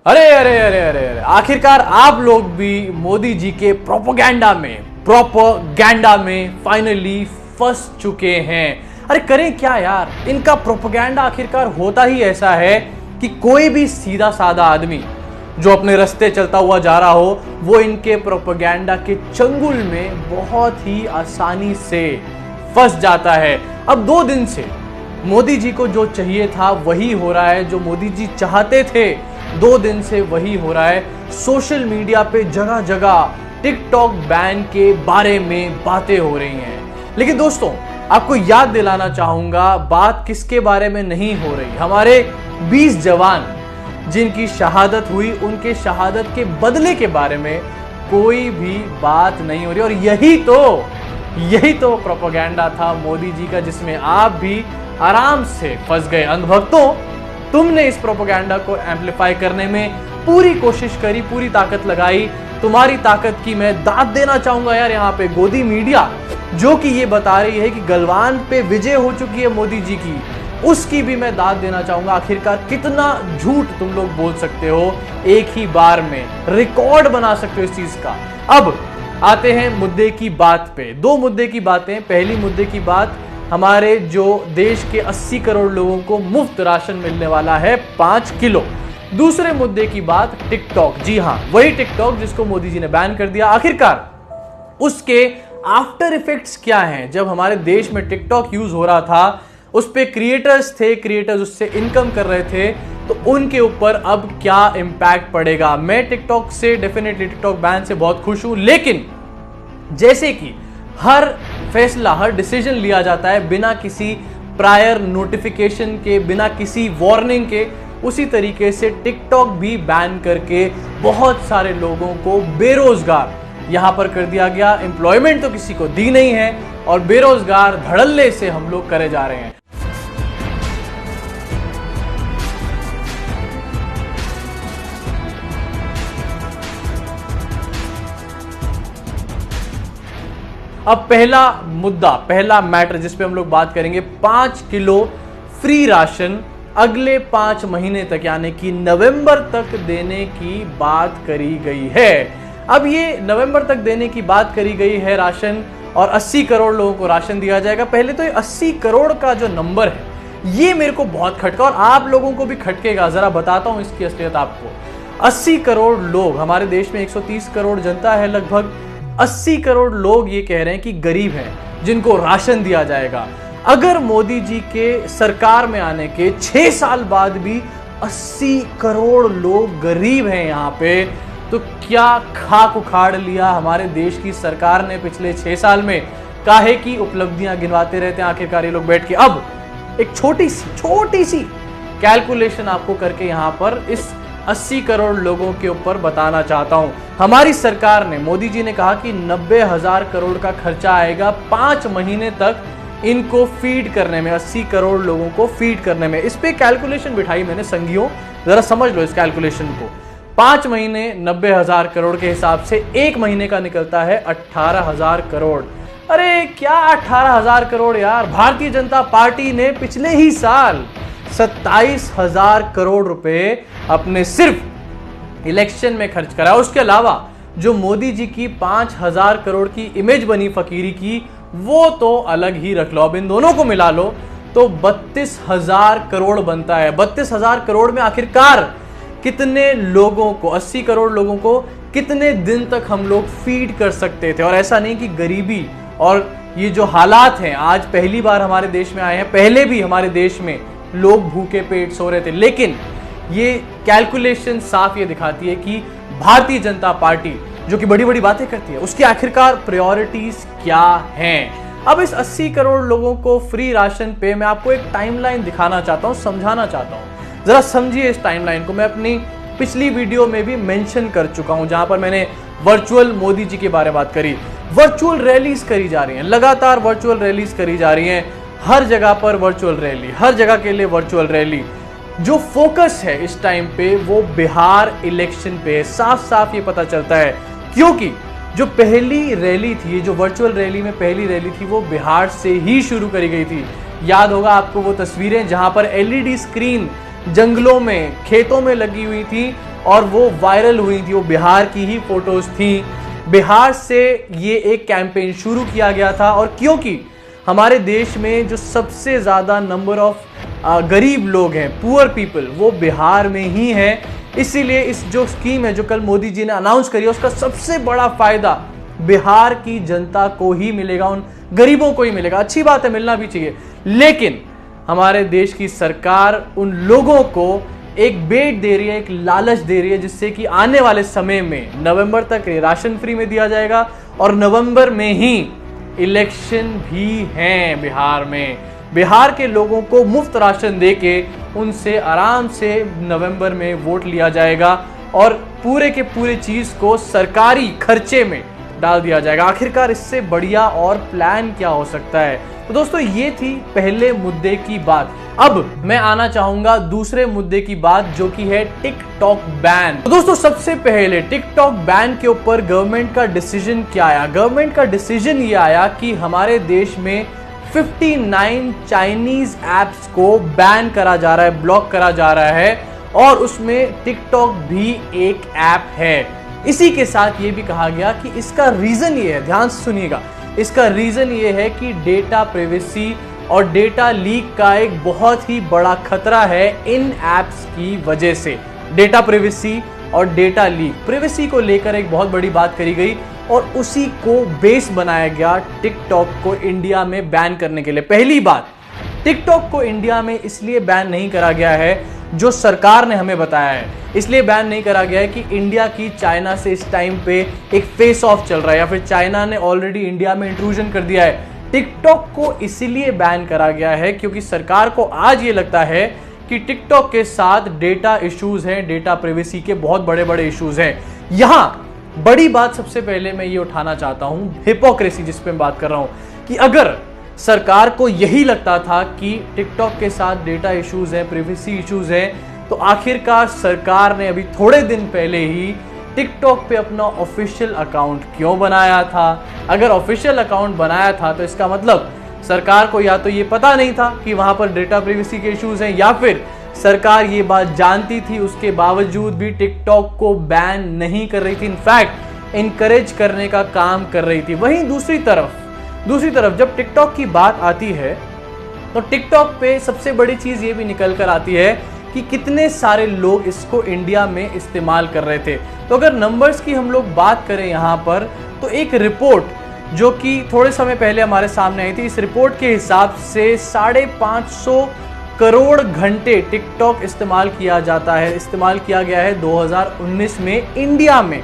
अरे अरे अरे अरे अरे आखिरकार आप लोग भी मोदी जी के प्रोपोगेंडा में फाइनली फंस चुके हैं। अरे करें क्या यार, इनका प्रोपोगेंडा आखिरकार होता ही ऐसा है कि कोई भी सीधा साधा आदमी जो अपने रास्ते चलता हुआ जा रहा हो वो इनके प्रोपोगेंडा के चंगुल में बहुत ही आसानी से फंस जाता है। अब 2 दिन से मोदी जी को जो चाहिए था वही हो रहा है, जो मोदी जी चाहते थे 2 दिन से वही हो रहा है। सोशल मीडिया पे जगह जगह टिकटॉक बैन के बारे में बातें हो रही हैं। लेकिन दोस्तों आपको याद दिलाना चाहूंगा, बात किसके बारे में नहीं हो रही। हमारे 20 जवान जिनकी शहादत हुई, उनके शहादत के बदले के बारे में कोई भी बात नहीं हो रही। और यही तो प्रोपेगेंडा था मोदी जी का, जिसमें आप भी आराम से फंस गए। अंधभक्तों, तुमने इस प्रोपेगेंडा को एम्पलीफाई करने में पूरी कोशिश करी, पूरी ताकत लगाई। तुम्हारी ताकत की मैं दाद देना चाहूंगा यार। यहाँ पे गोदी मीडिया जो कि ये बता रही है कि गलवान पे विजय हो चुकी है मोदी जी की, उसकी भी मैं दाद देना चाहूंगा। आखिरकार कितना झूठ तुम लोग बोल सकते हो एक ही बार में, रिकॉर्ड बना सकते हो इस चीज का। अब आते हैं मुद्दे की बात पे। 2 मुद्दे की बातें। पहली मुद्दे की बात, हमारे जो देश के 80 करोड़ लोगों को मुफ्त राशन मिलने वाला है 5 किलो। दूसरे मुद्दे की बात टिकटॉक। जी हां, वही टिकटॉक जिसको मोदी जी ने बैन कर दिया। आखिरकार उसके आफ्टर इफेक्ट्स क्या हैं। जब हमारे देश में टिकटॉक यूज हो रहा था, उस पे क्रिएटर्स थे, क्रिएटर्स उससे इनकम कर रहे थे, तो उनके ऊपर अब क्या इंपैक्ट पड़ेगा। मैं टिकटॉक से डेफिनेटली, टिकटॉक बैन से बहुत खुश हूं, लेकिन जैसे कि हर फैसला, हर डिसीजन लिया जाता है बिना किसी प्रायर नोटिफिकेशन के, बिना किसी वार्निंग के, उसी तरीके से टिकटॉक भी बैन करके बहुत सारे लोगों को बेरोजगार यहां पर कर दिया गया। एम्प्लॉयमेंट तो किसी को दी नहीं है और बेरोजगार धड़ल्ले से हम लोग करे जा रहे हैं। अब पहला मुद्दा, पहला मैटर जिस पे हम लोग बात करेंगे, 5 किलो फ्री राशन अगले 5 महीने तक यानी कि नवंबर तक देने की बात करी गई है। अब ये नवंबर तक देने की बात करी गई है राशन, और 80 करोड़ लोगों को राशन दिया जाएगा। पहले तो ये 80 करोड़ का जो नंबर है ये मेरे को बहुत खटका, और आप लोगों को भी खटकेगा। जरा बताता हूं इसकी असलियत आपको। 80 करोड़ लोग, हमारे देश में 130 करोड़ जनता है लगभग, 80 करोड़ लोग ये कह रहे हैं कि गरीब हैं जिनको राशन दिया जाएगा। अगर मोदी जी के सरकार में आने के 6 साल बाद भी 80 करोड़ लोग गरीब हैं यहाँ पे, तो क्या खाक उखाड़ लिया हमारे देश की सरकार ने पिछले 6 साल में। काहे की उपलब्धियां गिनवाते रहते हैं आखिरकार ये लोग बैठ के। अब एक छोटी सी कैलकुलेशन आपको करके यहां पर इस 80 करोड़ लोगों के ऊपर बताना चाहता हूं। हमारी सरकार ने, मोदी जी ने कहा कि 90,000 करोड़ का खर्चा आएगा 5 महीने तक इनको फीड करने में, 80 करोड़ लोगों को फीड करने में। इस पे कैलकुलेशन बिठाई मैंने संगियों, जरा समझ लो इस कैलकुलेशन को। 5 महीने 90,000 करोड़ के हिसाब से 1 महीने का निकलता है 18,000 करोड़। अरे क्या 18,000 करोड़ यार, भारतीय जनता पार्टी ने पिछले ही साल 27,000 करोड़ रुपए अपने सिर्फ इलेक्शन में खर्च करा। उसके अलावा जो मोदी जी की 5,000 करोड़ की इमेज बनी फकीरी की, वो तो अलग ही रख लो। अब इन दोनों को मिला लो तो 32,000 करोड़ बनता है। 32,000 करोड़ में आखिरकार कितने लोगों को, 80 करोड़ लोगों को कितने दिन तक हम लोग फीड कर सकते थे। और ऐसा नहीं कि गरीबी और ये जो हालात हैं आज पहली बार हमारे देश में आए हैं, पहले भी हमारे देश में लोग भूखे पेट सो रहे थे। लेकिन ये कैलकुलेशन साफ ये दिखाती है कि भारतीय जनता पार्टी जो कि बड़ी बड़ी बातें करती है, उसकी आखिरकार प्रायोरिटीज क्या हैं। अब इस 80 करोड़ लोगों को फ्री राशन पे मैं आपको एक टाइमलाइन दिखाना चाहता हूं, समझाना चाहता हूं। जरा समझिए इस टाइमलाइन को। मैं अपनी पिछली वीडियो में भी मेंशन कर चुका हूं, जहां पर मैंने वर्चुअल मोदी जी के बारे में बात करी। वर्चुअल रैलीज करी जा रही हैं, लगातार वर्चुअल रैलीज करी जा रही हैं, हर जगह पर वर्चुअल रैली, हर जगह के लिए वर्चुअल रैली। जो फोकस है इस टाइम पे वो बिहार इलेक्शन पे है। साफ साफ ये पता चलता है, क्योंकि जो पहली रैली थी, जो वर्चुअल रैली में पहली रैली थी, वो बिहार से ही शुरू करी गई थी। याद होगा आपको वो तस्वीरें जहां पर एलईडी स्क्रीन जंगलों में, खेतों में लगी हुई थी, और वो वायरल हुई थी, वो बिहार की ही फोटोज थी। बिहार से ये एक कैंपेन शुरू किया गया था और क्योंकि हमारे देश में जो सबसे ज़्यादा नंबर ऑफ गरीब लोग हैं, पुअर पीपल, वो बिहार में ही है, इसीलिए इस जो स्कीम है जो कल मोदी जी ने अनाउंस करी है उसका सबसे बड़ा फायदा बिहार की जनता को ही मिलेगा, उन गरीबों को ही मिलेगा। अच्छी बात है, मिलना भी चाहिए, लेकिन हमारे देश की सरकार उन लोगों को एक बेट दे रही है, एक लालच दे रही है, जिससे कि आने वाले समय में नवंबर तक राशन फ्री में दिया जाएगा और नवंबर में ही इलेक्शन भी हैं बिहार में। बिहार के लोगों को मुफ्त राशन देके उनसे आराम से नवंबर में वोट लिया जाएगा और पूरे के पूरे चीज को सरकारी खर्चे में डाल दिया जाएगा। आखिरकार इससे बढ़िया और प्लान क्या हो सकता है। तो दोस्तों ये थी पहले मुद्दे की बात। अब मैं आना चाहूंगा दूसरे मुद्दे की बात, जो कि है टिकटॉक बैन। तो दोस्तों सबसे पहले टिकटॉक बैन के ऊपर गवर्नमेंट का डिसीजन क्या आया? गवर्नमेंट का डिसीजन ये आया कि हमारे देश में 59 चाइनीज एप्स को बैन करा जा रहा है, ब्लॉक करा जा रहा है और उसमें टिकटॉक भी एक ऐप है। इसी के साथ ये भी कहा गया कि इसका रीजन ये है, ध्यान से सुनिएगा, इसका रीजन ये है कि डेटा प्राइवेसी और डेटा लीक का एक बहुत ही बड़ा खतरा है इन एप्स की वजह से। डेटा प्राइवेसी और डेटा लीक, प्राइवेसी को लेकर एक बहुत बड़ी बात करी गई और उसी को बेस बनाया गया टिकटॉक को इंडिया में बैन करने के लिए। पहली बात, टिकटॉक को इंडिया में इसलिए बैन नहीं करा गया है, जो सरकार ने हमें बताया है, इसलिए बैन नहीं करा गया है कि इंडिया की चाइना से इस टाइम पे एक फेस ऑफ चल रहा है या फिर चाइना ने ऑलरेडी इंडिया में इंट्रूजन कर दिया है। टिकटॉक को इसलिए बैन करा गया है क्योंकि सरकार को आज ये लगता है कि टिकटॉक के साथ डेटा इश्यूज हैं, डेटा प्राइवेसी के बहुत बड़े बड़े इश्यूज हैं। यहां बड़ी बात सबसे पहले मैं ये उठाना चाहता हूं, हिपोक्रेसी जिस पे मैं बात कर रहा हूं, कि अगर सरकार को यही लगता था कि टिकटॉक के साथ डेटा इश्यूज हैं, प्राइवेसी इश्यूज हैं, तो आखिरकार सरकार ने अभी थोड़े दिन पहले ही टिकटॉक पे अपना ऑफिशियल अकाउंट क्यों बनाया था? अगर ऑफिशियल अकाउंट बनाया था तो इसका मतलब सरकार को या तो ये पता नहीं था कि वहां पर डेटा प्राइवेसी के इश्यूज हैं, या फिर सरकार ये बात जानती थी, उसके बावजूद भी टिकटॉक को बैन नहीं कर रही थी, इनफैक्ट इनकरेज करने का काम कर रही थी। वहीं दूसरी तरफ जब टिकटॉक की बात आती है तो टिकटॉक पे सबसे बड़ी चीज ये भी निकल कर आती है कि कितने सारे लोग इसको इंडिया में इस्तेमाल कर रहे थे। तो अगर नंबर्स की हम लोग बात करें यहाँ पर, तो एक रिपोर्ट जो कि थोड़े समय पहले हमारे सामने आई थी, इस रिपोर्ट के हिसाब से 550 करोड़ घंटे टिकटॉक इस्तेमाल किया गया है 2019 में इंडिया में।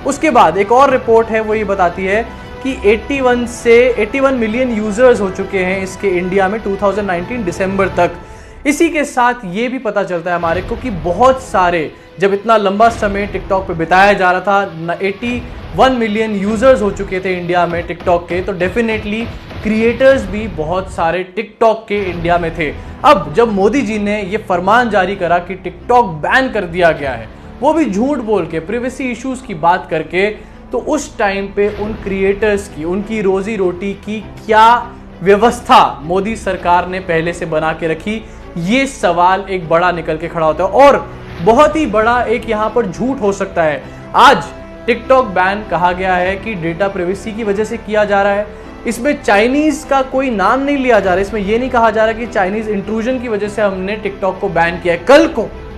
उसके बाद एक और रिपोर्ट है, वो ये बताती है कि 81 मिलियन यूजर्स हो चुके हैं इसके इंडिया में 2019 दिसंबर तक। इसी के साथ ये भी पता चलता है हमारे को कि बहुत सारे, जब इतना लंबा समय टिकटॉक पे बिताया जा रहा था, 81 मिलियन यूजर्स हो चुके थे इंडिया में टिकटॉक के, तो डेफिनेटली क्रिएटर्स भी बहुत सारे टिकटॉक के इंडिया में थे। अब जब मोदी जी ने ये फरमान जारी करा कि टिकटॉक बैन कर दिया गया है, वो भी झूठ बोल के, प्राइवेसी इश्यूज की बात करके, तो उस टाइम पे उन क्रिएटर्स की, उनकी रोजी रोटी की क्या व्यवस्था मोदी सरकार ने पहले से बना के रखी, ये सवाल एक बड़ा निकल के खड़ा होता है। और बहुत ही बड़ा एक यहाँ पर झूठ हो सकता है। आज टिकटॉक बैन कहा गया है कि डेटा प्राइवेसी की वजह से किया जा रहा है, इसमें चाइनीज का कोई नाम नहीं लिया जा रहा है, इसमें यह नहीं कहा जा रहा कि चाइनीज इंट्रूजन की वजह से हमने टिकटॉक को बैन किया है।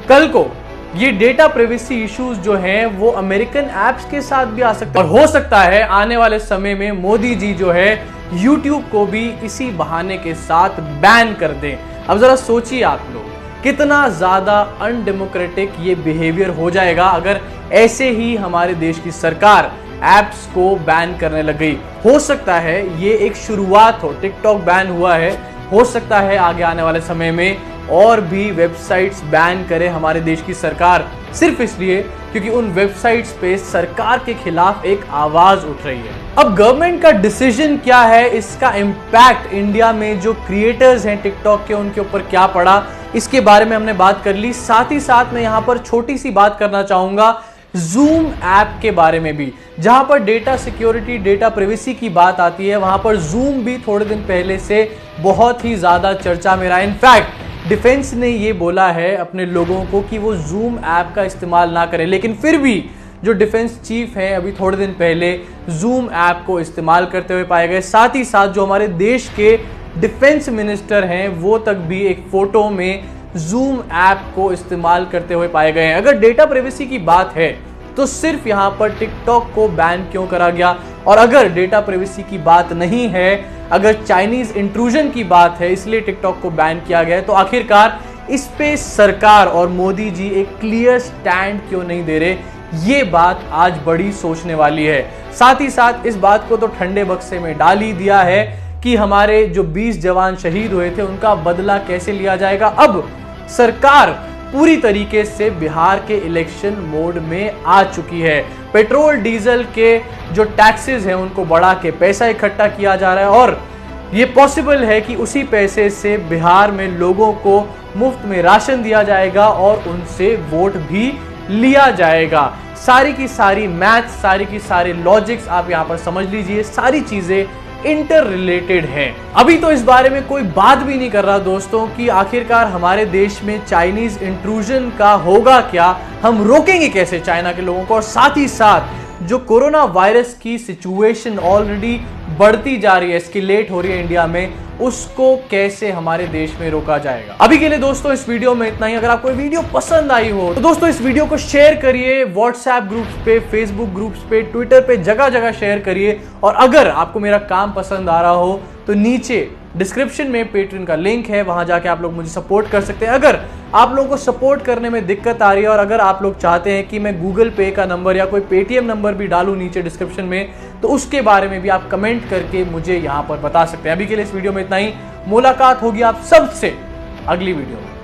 कल को ये डेटा प्राइवेसी इश्यूज जो हैं वो अमेरिकन एप्स के साथ भी आ सकते हैं और हो सकता है आने वाले समय में मोदी जी जो है यूट्यूब को भी इसी बहाने के साथ बैन कर दें। अब जरा सोचिए आप लोग, कितना ज्यादा अनडेमोक्रेटिक ये बिहेवियर हो जाएगा अगर ऐसे ही हमारे देश की सरकार एप्स को बैन करने लग गई। हो सकता है ये एक शुरुआत हो, टिकटॉक बैन हुआ है, हो सकता है आगे आने वाले समय में और भी वेबसाइट्स बैन करे हमारे देश की सरकार, सिर्फ इसलिए क्योंकि उन वेबसाइट्स पे सरकार के खिलाफ एक आवाज उठ रही है। अब गवर्नमेंट का डिसीजन क्या है, इसका इम्पैक्ट इंडिया में जो क्रिएटर्स हैं टिकटॉक के, उनके ऊपर क्या पड़ा, इसके बारे में हमने बात कर ली। साथ ही साथ मैं यहाँ पर छोटी सी बात करना चाहूंगा जूम ऐप के बारे में भी, जहां पर डेटा सिक्योरिटी, डेटा प्राइवेसी की बात आती है, वहां पर जूम भी थोड़े दिन पहले से बहुत ही ज्यादा चर्चा में रहा। इनफैक्ट डिफेंस ने ये बोला है अपने लोगों को कि वो जूम ऐप का इस्तेमाल ना करें, लेकिन फिर भी जो डिफेंस चीफ हैं अभी थोड़े दिन पहले जूम ऐप को इस्तेमाल करते हुए पाए गए। साथ ही साथ जो हमारे देश के डिफेंस मिनिस्टर हैं वो तक भी एक फोटो में जूम ऐप को इस्तेमाल करते हुए पाए गए हैं। अगर डेटा प्राइवेसी की बात है तो सिर्फ यहां पर टिकटॉक को बैन क्यों करा गया? और अगर डेटा प्राइवेसी की बात नहीं है, अगर चाइनीज इंट्रूजन की बात है इसलिए टिकटॉक को बैन किया गया है, तो आखिरकार इस पे सरकार और मोदी जी एक क्लियर स्टैंड क्यों नहीं दे रहे? ये बात आज बड़ी सोचने वाली है। साथ ही साथ इस बात को तो ठंडे बक्से में डाल ही दिया है कि हमारे जो 20 जवान शहीद हुए थे उनका बदला कैसे लिया जाएगा। अब सरकार पूरी तरीके से बिहार के इलेक्शन मोड में आ चुकी है। पेट्रोल डीजल के जो टैक्सेस हैं उनको बढ़ा के पैसा इकट्ठा किया जा रहा है और ये पॉसिबल है कि उसी पैसे से बिहार में लोगों को मुफ्त में राशन दिया जाएगा और उनसे वोट भी लिया जाएगा। सारी की सारी मैथ, सारी की सारी लॉजिक्स आप यहां पर समझ लीजिए, सारी चीजें इंटर रिलेटेड है। अभी तो इस बारे में कोई बात भी नहीं कर रहा दोस्तों कि आखिरकार हमारे देश में चाइनीज इंट्रूजन का होगा क्या, हम रोकेंगे कैसे चाइना के लोगों को, और साथ ही साथ जो कोरोना वायरस की सिचुएशन ऑलरेडी बढ़ती जा रही है, एस्केलेट हो रही है इंडिया में, उसको कैसे हमारे देश में रोका जाएगा। अभी के लिए दोस्तों इस वीडियो में इतना ही। अगर आपको वीडियो पसंद आई हो तो दोस्तों इस वीडियो को शेयर करिए, व्हाट्सएप ग्रुप्स पे, फेसबुक ग्रुप्स पे, ट्विटर पे, जगह जगह शेयर करिए। और अगर आपको मेरा काम पसंद आ रहा हो तो नीचे डिस्क्रिप्शन में पेट्रियन का लिंक है, वहां जाके आप लोग मुझे सपोर्ट कर सकते हैं। अगर आप लोगों को सपोर्ट करने में दिक्कत आ रही है और अगर आप लोग चाहते हैं कि मैं गूगल पे का नंबर या कोई पेटीएम नंबर भी डालूं नीचे डिस्क्रिप्शन में, तो उसके बारे में भी आप कमेंट करके मुझे यहां पर बता सकते हैं। अभी के लिए इस वीडियो में इतना ही। मुलाकात होगी आप सबसे अगली वीडियो में।